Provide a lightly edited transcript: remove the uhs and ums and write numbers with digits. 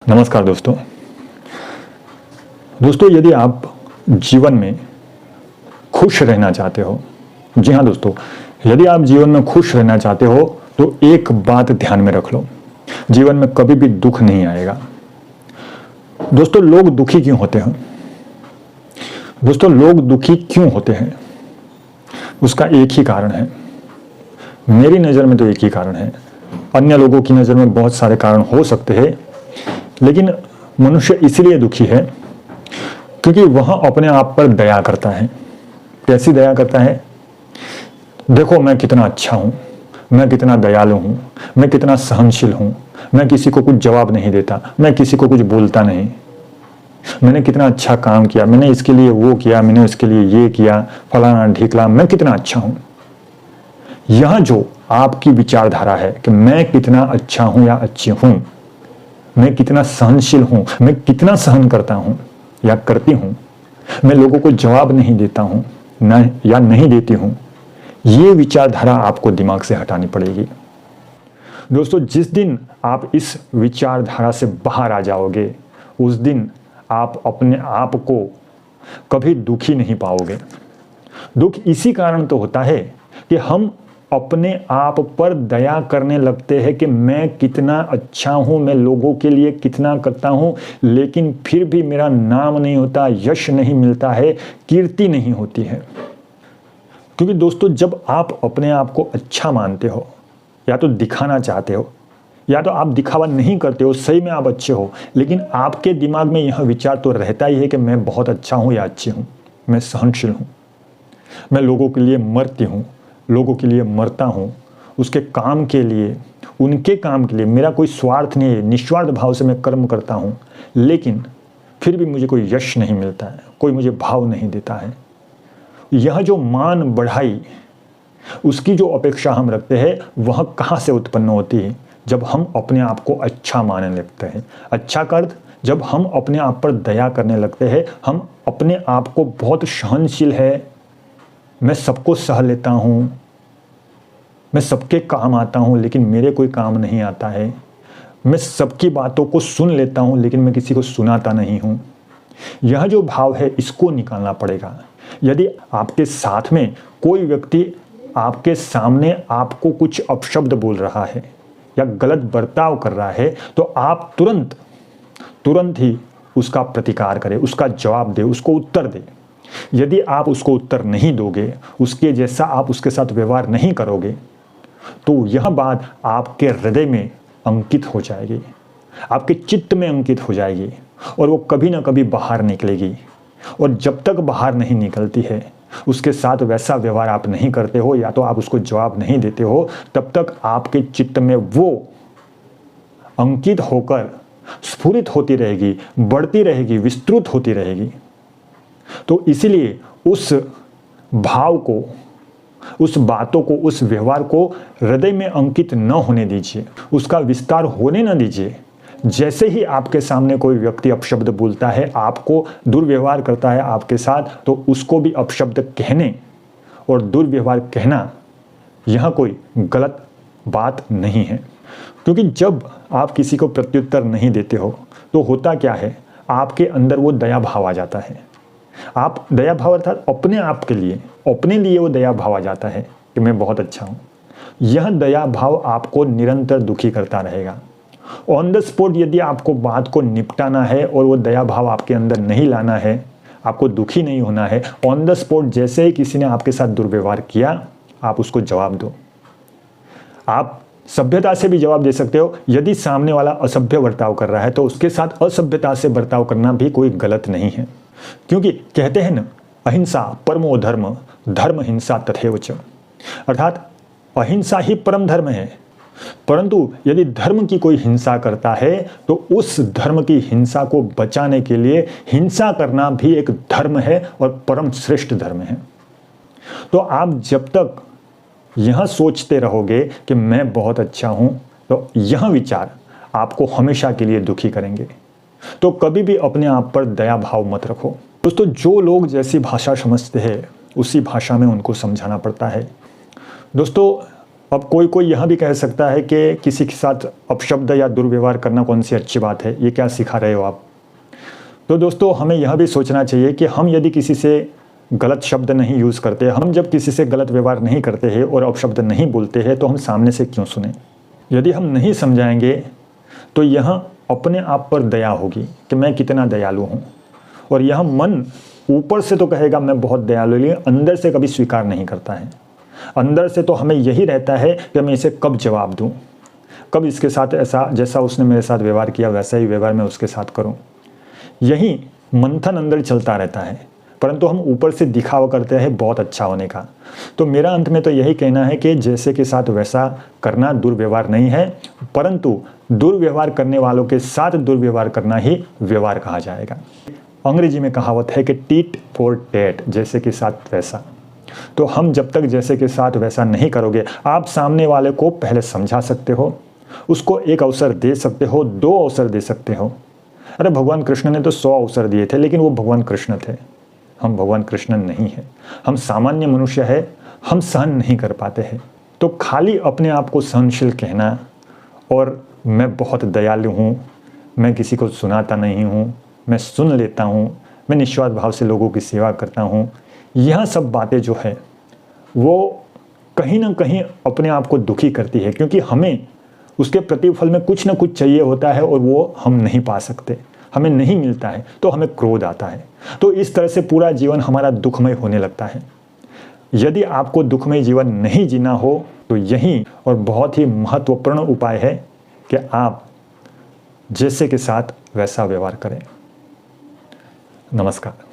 नमस्कार दोस्तों। यदि आप जीवन में खुश रहना चाहते हो, जी हाँ दोस्तों, यदि आप जीवन में खुश रहना चाहते हो तो एक बात ध्यान में रख लो, जीवन में कभी भी दुख नहीं आएगा। दोस्तों, लोग दुखी क्यों होते हैं? लोग दुखी क्यों होते हैं? उसका एक ही कारण है। मेरी नज़र में तो एक ही कारण है, अन्य लोगों की नज़र में बहुत सारे कारण हो सकते हैं, लेकिन मनुष्य इसलिए दुखी है क्योंकि वह अपने आप पर दया करता है। कैसी दया करता है? देखो मैं कितना अच्छा हूं, मैं कितना दयालु हूं, मैं कितना सहनशील हूं, मैं किसी को कुछ जवाब नहीं देता, मैं किसी को कुछ बोलता नहीं, मैंने कितना अच्छा काम किया, मैंने इसके लिए वो किया, मैंने इसके लिए ये किया, फलाना ढीकला, मैं कितना अच्छा हूं। यह जो आपकी विचारधारा है कि मैं कितना अच्छा हूं या अच्छी हूं, मैं कितना सहनशील हूं, मैं कितना सहन करता हूं या करती हूं, मैं लोगों को जवाब नहीं देता हूं या नहीं देती हूं, ये विचारधारा आपको दिमाग से हटानी पड़ेगी। दोस्तों, जिस दिन आप इस विचारधारा से बाहर आ जाओगे, उस दिन आप अपने आप को कभी दुखी नहीं पाओगे। दुख इसी कारण तो होता है कि हम अपने आप पर दया करने लगते हैं कि मैं कितना अच्छा हूं, मैं लोगों के लिए कितना करता हूं, लेकिन फिर भी मेरा नाम नहीं होता, यश नहीं मिलता है, कीर्ति नहीं होती है। क्योंकि दोस्तों, जब आप अपने आप को अच्छा मानते हो, या तो दिखाना चाहते हो, या तो आप दिखावा नहीं करते हो, सही में आप अच्छे हो, लेकिन आपके दिमाग में यह विचार तो रहता ही है कि मैं बहुत अच्छा हूं या अच्छी हूं, मैं सहनशील हूं, मैं लोगों के लिए मरती हूं, लोगों के लिए मरता हूं, उसके काम के लिए, उनके काम के लिए मेरा कोई स्वार्थ नहीं है, निस्वार्थ भाव से मैं कर्म करता हूं, लेकिन फिर भी मुझे कोई यश नहीं मिलता है, कोई मुझे भाव नहीं देता है। यह जो मान बढ़ाई, उसकी जो अपेक्षा हम रखते हैं, वह कहाँ से उत्पन्न होती है? जब हम अपने आप को अच्छा मानने लगते हैं। अच्छा का अर्थ, जब हम अपने आप पर दया करने लगते हैं, हम अपने आप को बहुत सहनशील है, मैं सबको सह लेता हूं, मैं सबके काम आता हूं, लेकिन मेरे कोई काम नहीं आता है, मैं सबकी बातों को सुन लेता हूं, लेकिन मैं किसी को सुनाता नहीं हूं। यह जो भाव है, इसको निकालना पड़ेगा। यदि आपके साथ में कोई व्यक्ति आपके सामने आपको कुछ अपशब्द बोल रहा है या गलत बर्ताव कर रहा है, तो आप तुरंत ही उसका प्रतिकार करें, उसका जवाब दे, उसको उत्तर दे। यदि आप उसको उत्तर नहीं दोगे, उसके जैसा आप उसके साथ व्यवहार नहीं करोगे, तो यह बात आपके हृदय में अंकित हो जाएगी, आपके चित्त में अंकित हो जाएगी, और वो कभी ना कभी बाहर निकलेगी। और जब तक बाहर नहीं निकलती है, उसके साथ वैसा व्यवहार आप नहीं करते हो, या तो आप उसको जवाब नहीं देते हो, तब तक आपके चित्त में वो अंकित होकर स्फुरित होती रहेगी, बढ़ती रहेगी, विस्तृत होती रहेगी। तो इसीलिए उस भाव को, उस बातों को, उस व्यवहार को हृदय में अंकित न होने दीजिए, उसका विस्तार होने न दीजिए। जैसे ही आपके सामने कोई व्यक्ति अपशब्द बोलता है, आपको दुर्व्यवहार करता है आपके साथ, तो उसको भी अपशब्द कहने और दुर्व्यवहार कहना, यह कोई गलत बात नहीं है। क्योंकि जब आप किसी को प्रत्युत्तर नहीं देते हो, तो होता क्या है, आपके अंदर वो दया भाव आ जाता है। आप दया भाव अर्थात अपने आप के लिए, अपने लिए वो दया भाव आ जाता है कि मैं बहुत अच्छा हूं। यह दया भाव आपको निरंतर दुखी करता रहेगा। ऑन द स्पॉट यदि आपको बात को निपटाना है और वो दया भाव आपके अंदर नहीं लाना है, आपको दुखी नहीं होना है, ऑन द स्पॉट जैसे ही किसी ने आपके साथ दुर्व्यवहार किया, आप उसको जवाब दो। आप सभ्यता से भी जवाब दे सकते हो। यदि सामने वाला असभ्य बर्ताव कर रहा है, तो उसके साथ असभ्यता से बर्ताव करना भी कोई गलत नहीं है। क्योंकि कहते हैं ना, अहिंसा परमो धर्म, धर्म हिंसा तथैव च, अर्थात अहिंसा ही परम धर्म है। परंतु यदि धर्म की कोई हिंसा करता है, तो उस धर्म की हिंसा को बचाने के लिए हिंसा करना भी एक धर्म है और परम श्रेष्ठ धर्म है। तो आप जब तक यह सोचते रहोगे कि मैं बहुत अच्छा हूं, तो यह विचार आपको हमेशा के लिए दुखी करेंगे। तो कभी भी अपने आप पर दया भाव मत रखो। दोस्तों, जो लोग जैसी भाषा समझते हैं, उसी भाषा में उनको समझाना पड़ता है। दोस्तों, अब कोई कोई यह भी कह सकता है कि किसी के साथ अपशब्द या दुर्व्यवहार करना कौन सी अच्छी बात है, ये क्या सिखा रहे हो आप। तो दोस्तों, हमें यह भी सोचना चाहिए कि हम यदि किसी से गलत शब्द नहीं यूज़ करते, हम जब किसी से गलत व्यवहार नहीं करते हैं और अपशब्द नहीं बोलते हैं, तो हम सामने से क्यों सुने। यदि हम नहीं समझाएंगे तो यह अपने आप पर दया होगी कि मैं कितना दयालु हूँ, और यह मन ऊपर से तो कहेगा मैं बहुत दयालु, लेकिन अंदर से कभी स्वीकार नहीं करता है। अंदर से तो हमें यही रहता है कि मैं इसे कब जवाब दूँ, कब इसके साथ ऐसा जैसा उसने मेरे साथ व्यवहार किया वैसा ही व्यवहार मैं उसके साथ करूँ। यही मंथन अंदर चलता रहता है, परंतु हम ऊपर से दिखावा करते हैं बहुत अच्छा होने का। तो मेरा अंत में तो यही कहना है कि जैसे के साथ वैसा करना दुर्व्यवहार नहीं है, परंतु दुर्व्यवहार करने वालों के साथ दुर्व्यवहार करना ही व्यवहार कहा जाएगा। अंग्रेजी में कहावत है कि टीट फॉर टैट, जैसे के साथ वैसा। तो हम जब तक जैसे के साथ वैसा नहीं करोगे, आप सामने वाले को पहले समझा सकते हो, उसको एक अवसर दे सकते हो, 2 अवसर दे सकते हो। अरे भगवान कृष्ण ने तो 100 अवसर दिए थे, लेकिन वो भगवान कृष्ण थे, हम भगवान कृष्ण नहीं हैं। हम सामान्य मनुष्य है, हम सहन नहीं कर पाते हैं। तो खाली अपने आप को सहनशील कहना और मैं बहुत दयालु हूँ, मैं किसी को सुनाता नहीं हूँ, मैं सुन लेता हूँ, मैं निस्वार्थ भाव से लोगों की सेवा करता हूँ, यह सब बातें जो है वो कहीं ना कहीं अपने आप को दुखी करती है, क्योंकि हमें उसके प्रतिफल में कुछ ना कुछ चाहिए होता है और वो हम नहीं पा सकते, हमें नहीं मिलता है, तो हमें क्रोध आता है। तो इस तरह से पूरा जीवन हमारा दुखमय होने लगता है। यदि आपको दुखमय जीवन नहीं जीना हो तो यही और बहुत ही महत्वपूर्ण उपाय है कि आप जैसे के साथ वैसा व्यवहार करें। नमस्कार।